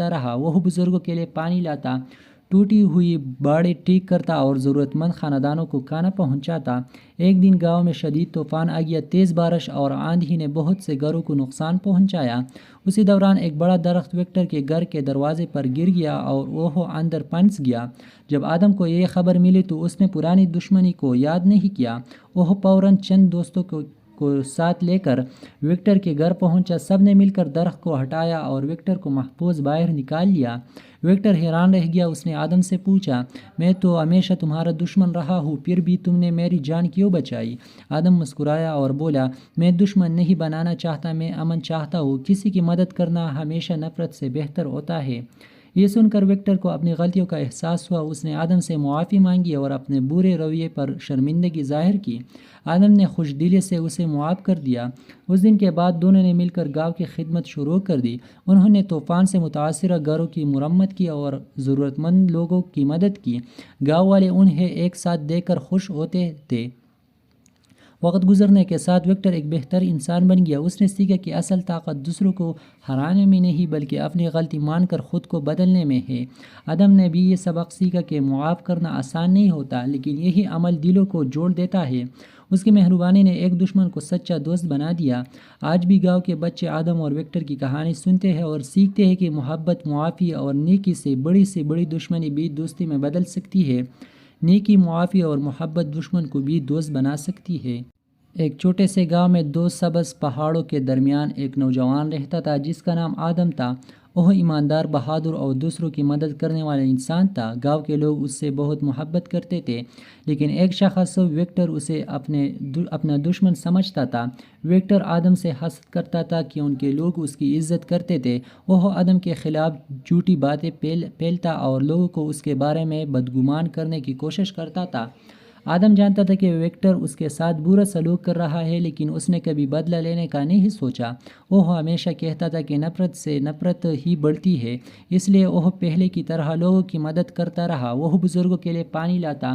کرتا رہا، وہ بزرگوں کے لیے پانی لاتا، ٹوٹی ہوئی باڑیں ٹھیک کرتا اور ضرورت مند خاندانوں کو کھانا پہنچاتا۔ ایک دن گاؤں میں شدید طوفان آ گیا، تیز بارش اور آندھی نے بہت سے گھروں کو نقصان پہنچایا۔ اسی دوران ایک بڑا درخت وکٹر کے گھر کے دروازے پر گر گیا اور وہ اندر پھنس گیا۔ جب آدم کو یہ خبر ملی تو اس نے پرانی دشمنی کو یاد نہیں کیا۔ وہ فوراً چند دوستوں کو ساتھ لے کر وکٹر کے گھر پہنچا۔ سب نے مل کر درخت کو ہٹایا اور وکٹر کو محفوظ باہر نکال لیا۔ وکٹر حیران رہ گیا، اس نے آدم سے پوچھا، میں تو ہمیشہ تمہارا دشمن رہا ہوں، پھر بھی تم نے میری جان کیوں بچائی؟ آدم مسکرایا اور بولا، میں دشمن نہیں بنانا چاہتا، میں امن چاہتا ہوں۔ کسی کی مدد کرنا ہمیشہ نفرت سے بہتر ہوتا ہے۔ یہ سن کر وکٹر کو اپنی غلطیوں کا احساس ہوا۔ اس نے آدم سے معافی مانگی اور اپنے برے رویے پر شرمندگی ظاہر کی۔ آدم نے خوش دلی سے اسے معاف کر دیا۔ اس دن کے بعد دونوں نے مل کر گاؤں کی خدمت شروع کر دی۔ انہوں نے طوفان سے متاثرہ گھروں کی مرمت کی اور ضرورت مند لوگوں کی مدد کی۔ گاؤں والے انہیں ایک ساتھ دیکھ کر خوش ہوتے تھے۔ وقت گزرنے کے ساتھ وکٹر ایک بہتر انسان بن گیا۔ اس نے سیکھا کہ اصل طاقت دوسروں کو ہرانے میں نہیں بلکہ اپنی غلطی مان کر خود کو بدلنے میں ہے۔ آدم نے بھی یہ سبق سیکھا کہ معاف کرنا آسان نہیں ہوتا، لیکن یہی عمل دلوں کو جوڑ دیتا ہے۔ اس کی مہربانی نے ایک دشمن کو سچا دوست بنا دیا۔ آج بھی گاؤں کے بچے آدم اور وکٹر کی کہانی سنتے ہیں اور سیکھتے ہیں کہ محبت، معافی اور نیکی سے بڑی دشمنی بھی دوستی میں بدل سکتی ہے۔ نیکی، معافی اور محبت دشمن کو بھی دوست بنا سکتی ہے۔ ایک چھوٹے سے گاؤں میں دو سبز پہاڑوں کے درمیان ایک نوجوان رہتا تھا جس کا نام آدم تھا۔ وہ ایماندار، بہادر اور دوسروں کی مدد کرنے والا انسان تھا۔ گاؤں کے لوگ اس سے بہت محبت کرتے تھے، لیکن ایک شخص وکٹر اسے اپنا دشمن سمجھتا تھا۔ وکٹر آدم سے حسد کرتا تھا کہ ان کے لوگ اس کی عزت کرتے تھے۔ وہ آدم کے خلاف جھوٹی باتیں پھیلتا اور لوگوں کو اس کے بارے میں بدگمان کرنے کی کوشش کرتا تھا۔ آدم جانتا تھا کہ وکٹر اس کے ساتھ برا سلوک کر رہا ہے، لیکن اس نے کبھی بدلہ لینے کا نہیں سوچا۔ وہ ہمیشہ کہتا تھا کہ نفرت سے نفرت ہی بڑھتی ہے، اس لیے وہ پہلے کی طرح لوگوں کی مدد کرتا رہا۔ وہ بزرگوں کے لیے پانی لاتا،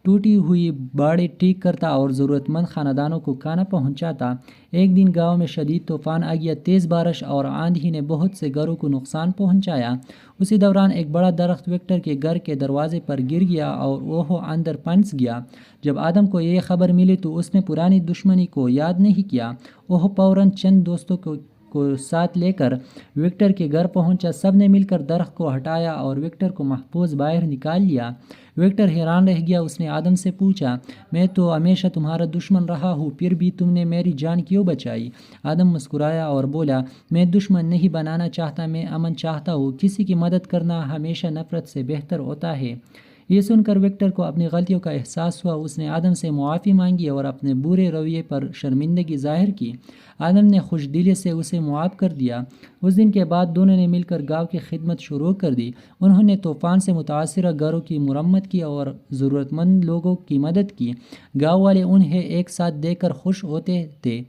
ٹوٹی ہوئی باڑیں ٹھیک کرتا اور ضرورت مند خاندانوں کو کھانا پہنچاتا۔ ایک دن گاؤں میں شدید طوفان آ گیا، تیز بارش اور آندھی نے بہت سے گھروں کو نقصان پہنچایا۔ اسی دوران ایک بڑا درخت وکٹر کے گھر کے دروازے پر گر گیا اور وہ اندر پھنس گیا۔ جب آدم کو یہ خبر ملی تو اس نے پرانی دشمنی کو یاد نہیں کیا۔ وہ فوراً چند دوستوں کو ساتھ لے کر وکٹر کے گھر پہنچا۔ سب نے مل کر درخت کو ہٹایا اور وکٹر کو محفوظ باہر نکال لیا۔ وکٹر حیران رہ گیا، اس نے آدم سے پوچھا، میں تو ہمیشہ تمہارا دشمن رہا ہوں، پھر بھی تم نے میری جان کیوں بچائی؟ آدم مسکرایا اور بولا، میں دشمن نہیں بنانا چاہتا، میں امن چاہتا ہوں۔ کسی کی مدد کرنا ہمیشہ نفرت سے بہتر ہوتا ہے۔ یہ سن کر وکٹر کو اپنی غلطیوں کا احساس ہوا۔ اس نے آدم سے معافی مانگی اور اپنے برے رویے پر شرمندگی ظاہر کی۔ آدم نے خوش دلی سے اسے معاف کر دیا۔ اس دن کے بعد دونوں نے مل کر گاؤں کی خدمت شروع کر دی۔ انہوں نے طوفان سے متاثرہ گھروں کی مرمت کی اور ضرورت مند لوگوں کی مدد کی۔ گاؤں والے انہیں ایک ساتھ دیکھ کر خوش ہوتے تھے۔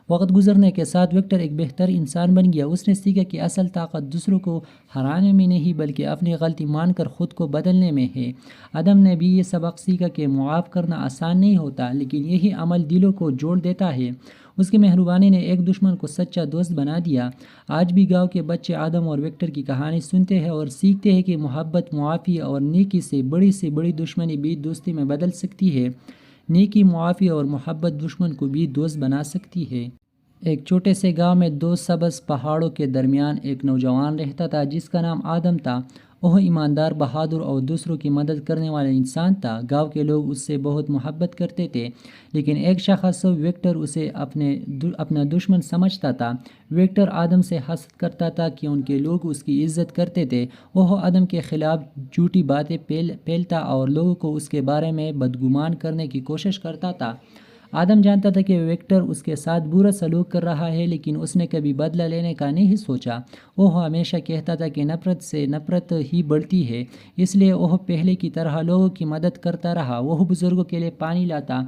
وقت گزرنے کے ساتھ وکٹر ایک بہتر انسان بن گیا۔ اس نے سیکھا کہ اصل طاقت دوسروں کو ہرانے میں نہیں بلکہ اپنی غلطی مان کر خود کو بدلنے میں ہے۔ آدم نے بھی یہ سبق سیکھا کہ معاف کرنا آسان نہیں ہوتا، لیکن یہی عمل دلوں کو جوڑ دیتا ہے۔ اس کی مہربانی نے ایک دشمن کو سچا دوست بنا دیا۔ آج بھی گاؤں کے بچے آدم اور وکٹر کی کہانی سنتے ہیں اور سیکھتے ہیں کہ محبت، معافی اور نیکی سے بڑی دشمنی بھی دوستی میں بدل سکتی ہے۔ نیکی، معافی اور محبت دشمن کو بھی دوست بنا سکتی ہے۔ ایک چھوٹے سے گاؤں میں دو سبز پہاڑوں کے درمیان ایک نوجوان رہتا تھا جس کا نام آدم تھا۔ وہ ایماندار، بہادر اور دوسروں کی مدد کرنے والا انسان تھا۔ گاؤں کے لوگ اس سے بہت محبت کرتے تھے، لیکن ایک شخص وکٹر اسے اپنا دشمن سمجھتا تھا۔ وکٹر آدم سے حسد کرتا تھا کہ ان کے لوگ اس کی عزت کرتے تھے۔ وہ آدم کے خلاف جھوٹی باتیں پھیلتا اور لوگوں کو اس کے بارے میں بدگمان کرنے کی کوشش کرتا تھا۔ آدم جانتا تھا کہ وکٹر اس کے ساتھ برا سلوک کر رہا ہے، لیکن اس نے کبھی بدلہ لینے کا نہیں سوچا۔ وہ ہمیشہ کہتا تھا کہ نفرت سے نفرت ہی بڑھتی ہے، اس لیے وہ پہلے کی طرح لوگوں کی مدد کرتا رہا۔ وہ بزرگوں کے لیے پانی لاتا،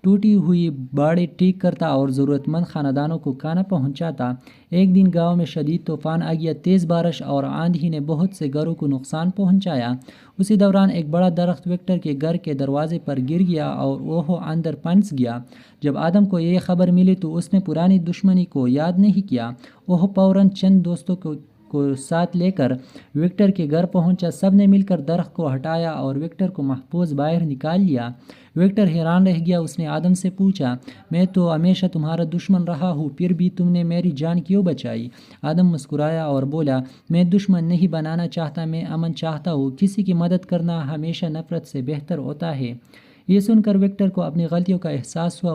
ٹوٹی ہوئی باڑیں ٹھیک کرتا اور ضرورت مند خاندانوں کو کھانا پہنچاتا۔ ایک دن گاؤں میں شدید طوفان آ گیا، تیز بارش اور آندھی نے بہت سے گھروں کو نقصان پہنچایا۔ اسی دوران ایک بڑا درخت وکٹر کے گھر کے دروازے پر گر گیا اور وہ اندر پھنس گیا۔ جب آدم کو یہ خبر ملی تو اس نے پرانی دشمنی کو یاد نہیں کیا۔ وہ فوراً چند دوستوں کو کو ساتھ لے کر وکٹر کے گھر پہنچا۔ سب نے مل کر درخت کو ہٹایا اور وکٹر کو محفوظ باہر نکال لیا۔ وکٹر حیران رہ گیا۔ اس نے آدم سے پوچھا، میں تو ہمیشہ تمہارا دشمن رہا ہوں، پھر بھی تم نے میری جان کیوں بچائی؟ آدم مسکرایا اور بولا، میں دشمن نہیں بنانا چاہتا، میں امن چاہتا ہوں۔ کسی کی مدد کرنا ہمیشہ نفرت سے بہتر ہوتا ہے۔ یہ سن کر وکٹر کو اپنی غلطیوں کا احساس ہوا۔